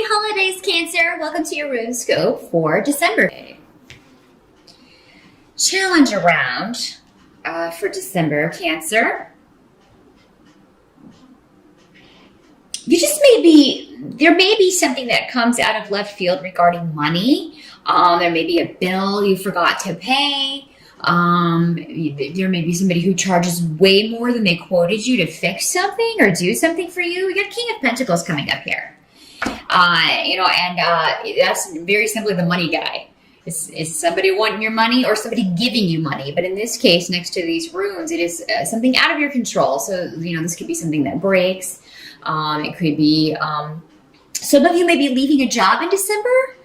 holidays, Cancer. Welcome to your horoscope for December. Challenge around for December, Cancer. There may be something that comes out of left field regarding money. There may be a bill you forgot to pay. There may be somebody who charges way more than they quoted you to fix something or do something for you. We got King of Pentacles coming up here. That's very simply the money guy. Is somebody wanting your money or somebody giving you money? But in this case, next to these runes, it is something out of your control. So, this could be something that breaks. It could be, some of you may be leaving a job in December.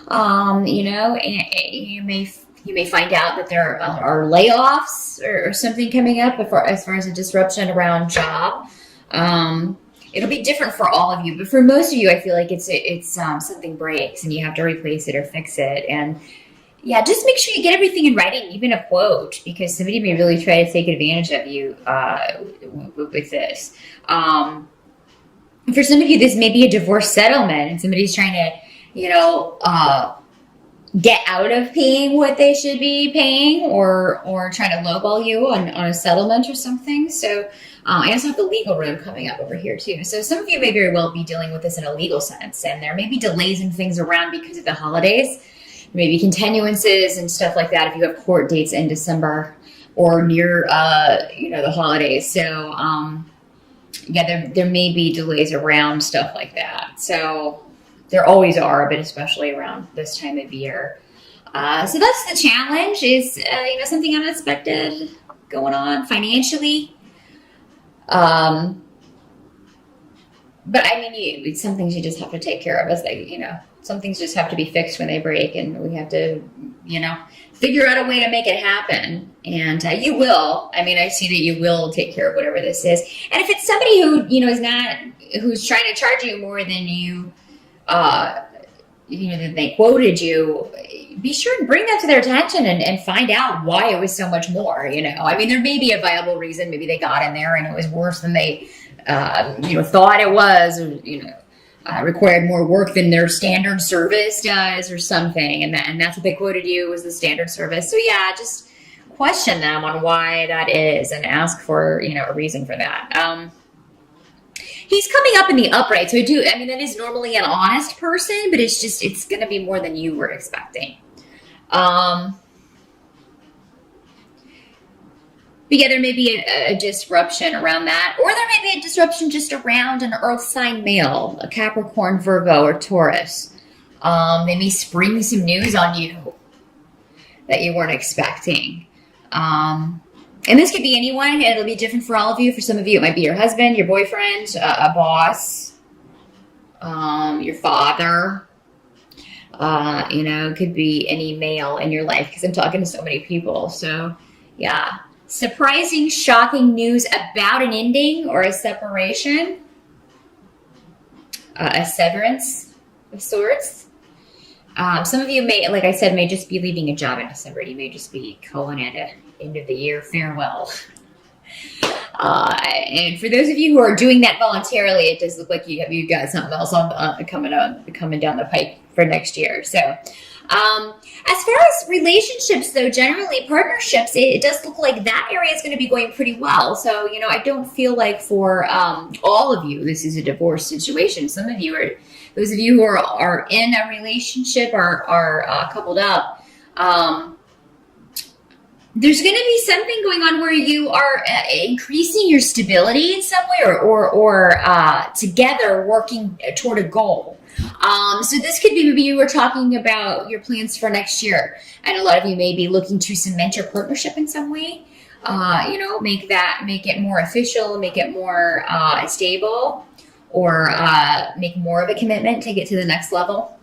And you may find out that there are layoffs or something coming up as far as a disruption around job. It'll be different for all of you, but for most of you, I feel like it's something breaks and you have to replace it or fix it. And yeah, just make sure you get everything in writing, even a quote, because somebody may really try to take advantage of you with this. For some of you, this may be a divorce settlement and somebody's trying to, get out of paying what they should be paying or trying to lowball you on a settlement or something. So I also have the legal room coming up over here too. So some of you may very well be dealing with this in a legal sense, and there may be delays and things around because of the holidays, maybe continuances and stuff like that if you have court dates in December or near the holidays. So there may be delays around stuff like that. So there always are, but especially around this time of year. So that's the challenge is, something unexpected going on financially. But some things you just have to take care of some things just have to be fixed when they break, and we have to, figure out a way to make it happen. And you will. I see that you will take care of whatever this is. And if it's somebody who, who's trying to charge you more than you, that they quoted you, be sure and bring that to their attention and find out why it was so much more, there may be a viable reason. Maybe they got in there and it was worse than they, thought it was, or, required more work than their standard service does or something. And that's what they quoted you was the standard service. So yeah, just question them on why that is and ask for, a reason for that. He's coming up in the upright. So that is normally an honest person, but it's going to be more than you were expecting. But yeah, there may be a disruption around that, or there may be a disruption just around an earth sign male, a Capricorn, Virgo, or Taurus. They may spring some news on you that you weren't expecting. And this could be anyone, and it'll be different for all of you. For some of you, it might be your husband, your boyfriend, a boss, your father. It could be any male in your life, because I'm talking to so many people. So, yeah. Surprising, shocking news about an ending or a separation. A severance of sorts. Some of you may, like I said, may just be leaving a job in December. You may just be calling it an end of the year farewell. And for those of you who are doing that voluntarily, it does look like you've got something else coming down the pike for next year. So, as far as relationships, though, generally partnerships, it does look like that area is going to be going pretty well. So, I don't feel like for all of you, this is a divorce situation. Some of you those of you who are in a relationship are coupled up. There's going to be something going on where you are increasing your stability in some way or together working toward a goal. So this could be maybe you were talking about your plans for next year. And a lot of you may be looking to cement your partnership in some way. Make it more official, make it more stable, or make more of a commitment to get to the next level.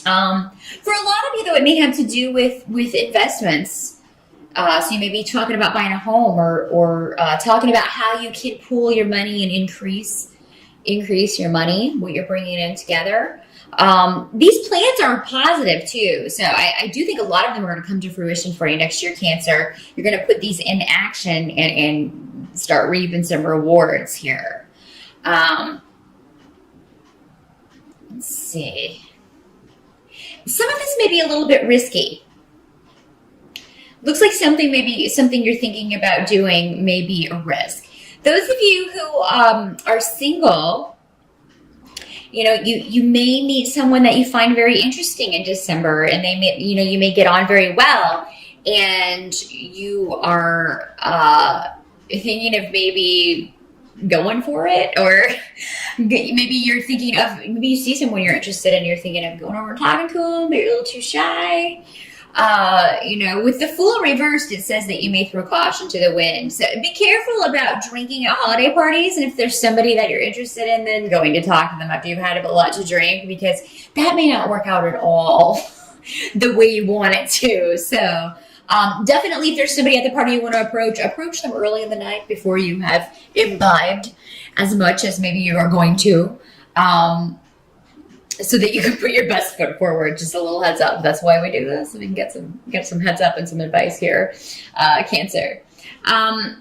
For a lot of you, though, it may have to do with investments. So you may be talking about buying a home or talking about how you can pool your money and increase your money, what you're bringing in together. These plans are positive too. So I do think a lot of them are going to come to fruition for you next year, Cancer. You're going to put these in action and start reaping some rewards here. Let's see. Some of this may be a little bit risky. Looks like something you're thinking about doing may be a risk. Those of you who are single, you may meet someone that you find very interesting in December, and you may get on very well, and you are thinking of maybe going for it, or maybe you're thinking of, maybe you see someone you're interested in, you're thinking of going over and talking to them, but you're a little too shy. With the Fool reversed, it says that you may throw caution to the wind. So be careful about drinking at holiday parties. And if there's somebody that you're interested in, then going to talk to them after you've had a lot to drink, because that may not work out at all the way you want it to. So definitely, if there's somebody at the party you want to approach them early in the night before you have imbibed as much as maybe you are going to. So that you can put your best foot forward. Just a little heads up. That's why we do this. So we can get some heads up and some advice here. Cancer. Some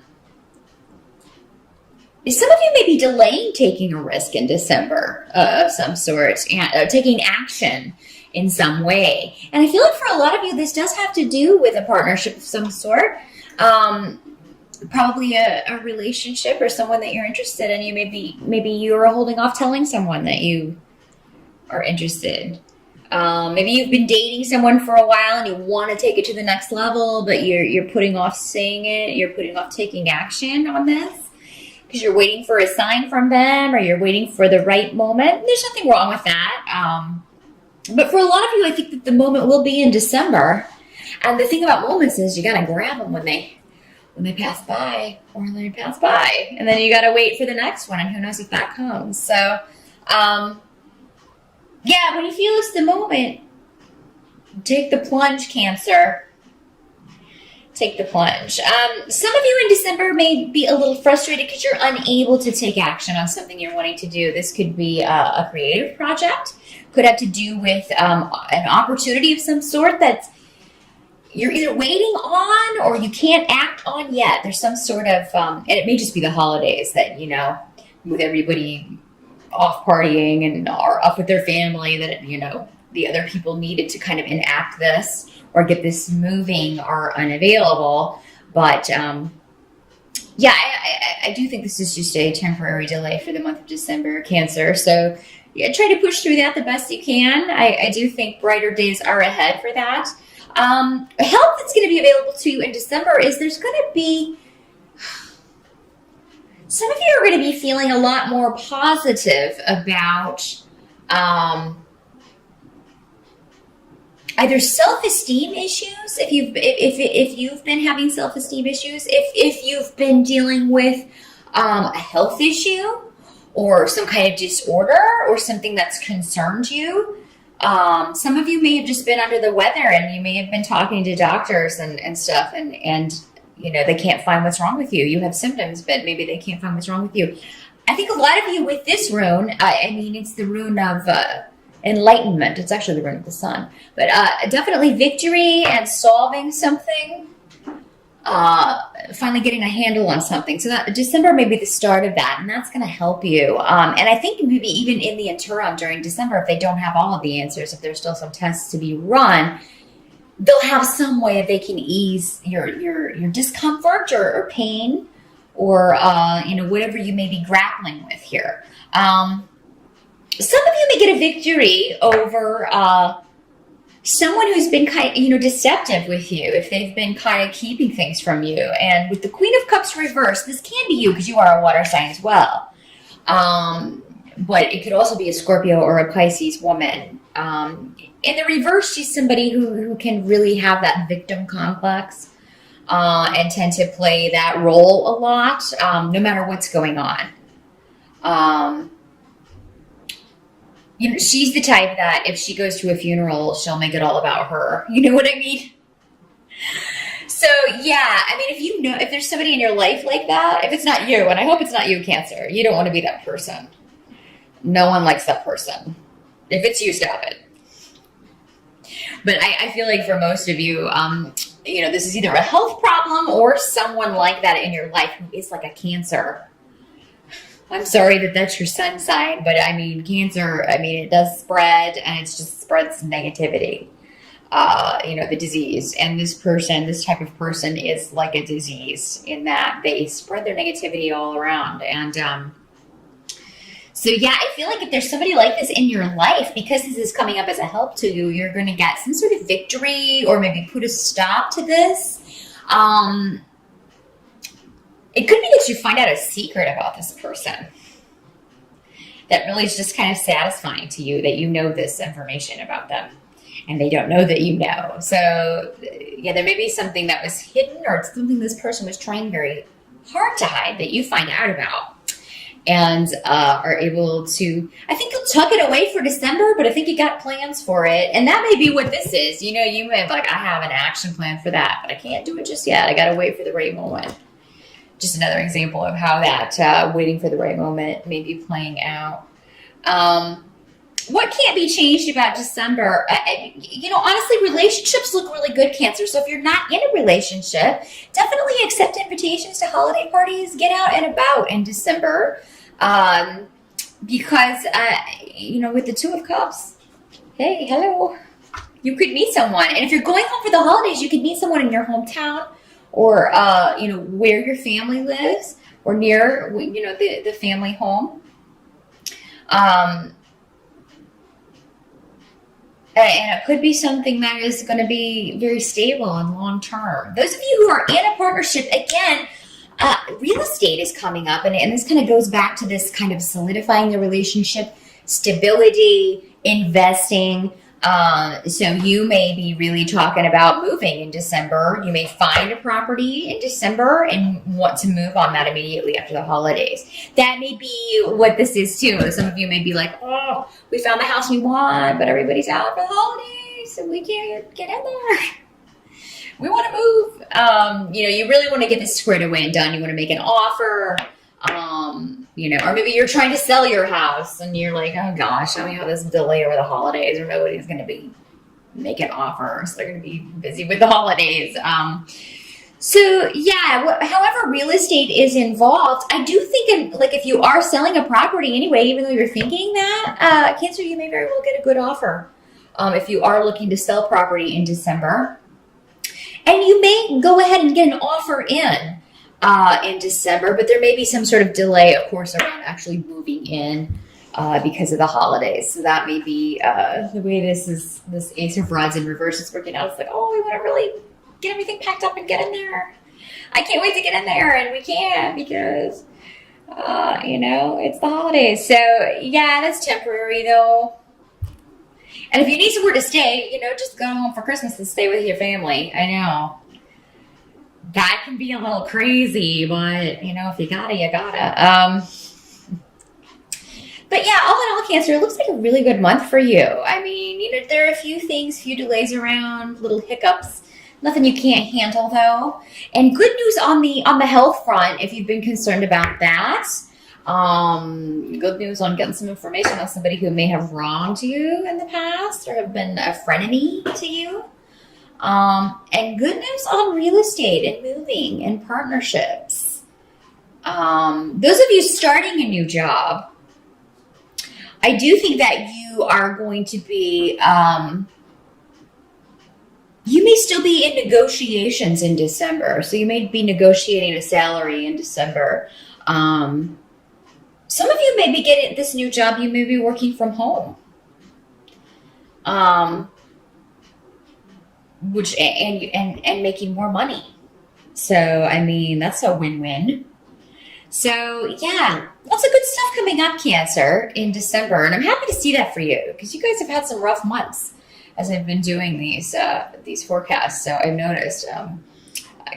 of you may be delaying taking a risk in December of some sort, and taking action in some way. And I feel like for a lot of you, this does have to do with a partnership of some sort. Probably a relationship or someone that you're interested in. Maybe you're holding off telling someone that you are interested. Maybe you've been dating someone for a while and you want to take it to the next level, but you're putting off saying it. You're putting off taking action on this because you're waiting for a sign from them, or you're waiting for the right moment. There's nothing wrong with that. But for a lot of you, I think that the moment will be in December. And the thing about moments is you got to grab them when they pass by, or they pass by, and then you got to wait for the next one, and who knows if that comes. So, yeah, when you feel it's the moment, take the plunge, Cancer. Take the plunge. Some of you in December may be a little frustrated because you're unable to take action on something you're wanting to do. This could be a creative project. Could have to do with an opportunity of some sort that you're either waiting on or you can't act on yet. There's some sort of, and it may just be the holidays that, with everybody off partying and are up with their family, that the other people needed to kind of enact this or get this moving are unavailable. But yeah, I do think this is just a temporary delay for the month of December, Cancer. So yeah, try to push through that the best you can. I do think brighter days are ahead for that. Help that's going to be available to you in December is there's going to be, some of you are going to be feeling a lot more positive about either self-esteem issues, if you've been having self-esteem issues, if you've been dealing with a health issue or some kind of disorder or something that's concerned you. Some of you may have just been under the weather, and you may have been talking to doctors and stuff, and they can't find what's wrong with you. You have symptoms, but maybe they can't find what's wrong with you. I think a lot of you with this rune, it's the rune of enlightenment. It's actually the rune of the sun. But definitely victory and solving something. Finally getting a handle on something. So that December may be the start of that, and that's going to help you. And I think maybe even in the interim during December, if they don't have all of the answers, if there's still some tests to be run, they'll have some way that they can ease your discomfort or pain or whatever you may be grappling with here. Some of you may get a victory over someone who's been kind of, deceptive with you, if they've been kind of keeping things from you. And with the Queen of Cups reversed, this can be you because you are a water sign as well. But it could also be a Scorpio or a Pisces woman. In the reverse, she's somebody who can really have that victim complex and tend to play that role a lot, no matter what's going on. She's the type that if she goes to a funeral, she'll make it all about her. You know what I mean? So, yeah, if there's somebody in your life like that, if it's not you, and I hope it's not you, Cancer, you don't want to be that person. No one likes that person. If it's you, stop it. But I feel like for most of you, this is either a health problem or someone like that in your life who is like a Cancer. I'm sorry that that's your sun sign, but I mean, Cancer, I mean, it does spread and it just spreads negativity, the disease. And this type of person is like a disease in that they spread their negativity all around. And so, yeah, I feel like if there's somebody like this in your life, because this is coming up as a help to you, you're going to get some sort of victory or maybe put a stop to this. It could be that you find out a secret about this person that really is just kind of satisfying to you, that you know this information about them and they don't know that you know. So, yeah, there may be something that was hidden or something this person was trying very hard to hide that you find out about and are able to, I think you'll tuck it away for December, but I think you got plans for it. And that may be what this is. You may have like, I have an action plan for that, but I can't do it just yet. I got to wait for the right moment. Just another example of how that waiting for the right moment may be playing out. What can't be changed about December? Honestly, relationships look really good, Cancer. So if you're not in a relationship, definitely accept invitations to holiday parties. Get out and about in December. Because, with the Two of Cups, hey, hello, you could meet someone. And if you're going home for the holidays, you could meet someone in your hometown or, where your family lives or near, the family home. And it could be something that is going to be very stable and long term. Those of you who are in a partnership, again, real estate is coming up. And this kind of goes back to this kind of solidifying the relationship, stability, investing. So you may be really talking about moving in December. You may find a property in December and want to move on that immediately after the holidays. That may be what this is too. Some of you may be like, oh, we found the house we want, but everybody's out for the holidays, so we can't get in there. We want to move. You really want to get this squared away and done. You want to make an offer. Or maybe you're trying to sell your house and you're like, oh gosh, I mean, how this delay over the holidays or nobody's going to be making offers. They're going to be busy with the holidays. However real estate is involved, I do think if you are selling a property anyway, even though you're thinking that, Cancer, you may very well get a good offer. If you are looking to sell property in December, and you may go ahead and get an offer in December, but there may be some sort of delay, of course, around actually moving in because of the holidays. So that may be the way this Ace of Rods in reverse is working out. It's like, oh, we want to really get everything packed up and get in there. I can't wait to get in there, and we can't because, it's the holidays. So, yeah, that's temporary, though. And if you need somewhere to stay, just go home for Christmas and stay with your family. I know. That can be a little crazy, but, if you gotta, you gotta. But yeah, all in all, Cancer, it looks like a really good month for you. I mean, there are a few things, few delays around, little hiccups. Nothing you can't handle, though. And good news on the health front, if you've been concerned about that. Good news on getting some information on somebody who may have wronged you in the past or have been a frenemy to you. And good news on real estate and moving and partnerships. Those of you starting a new job, I do think that you are going to be, you may still be in negotiations in December. So you may be negotiating a salary in December. Some of you may be getting this new job. You may be working from home. Which and making more money. So, I mean, that's a win-win. So, yeah, lots of good stuff coming up, Cancer, in December. And I'm happy to see that for you because you guys have had some rough months as I've been doing these forecasts. So I've noticed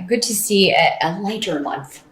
good to see a lighter month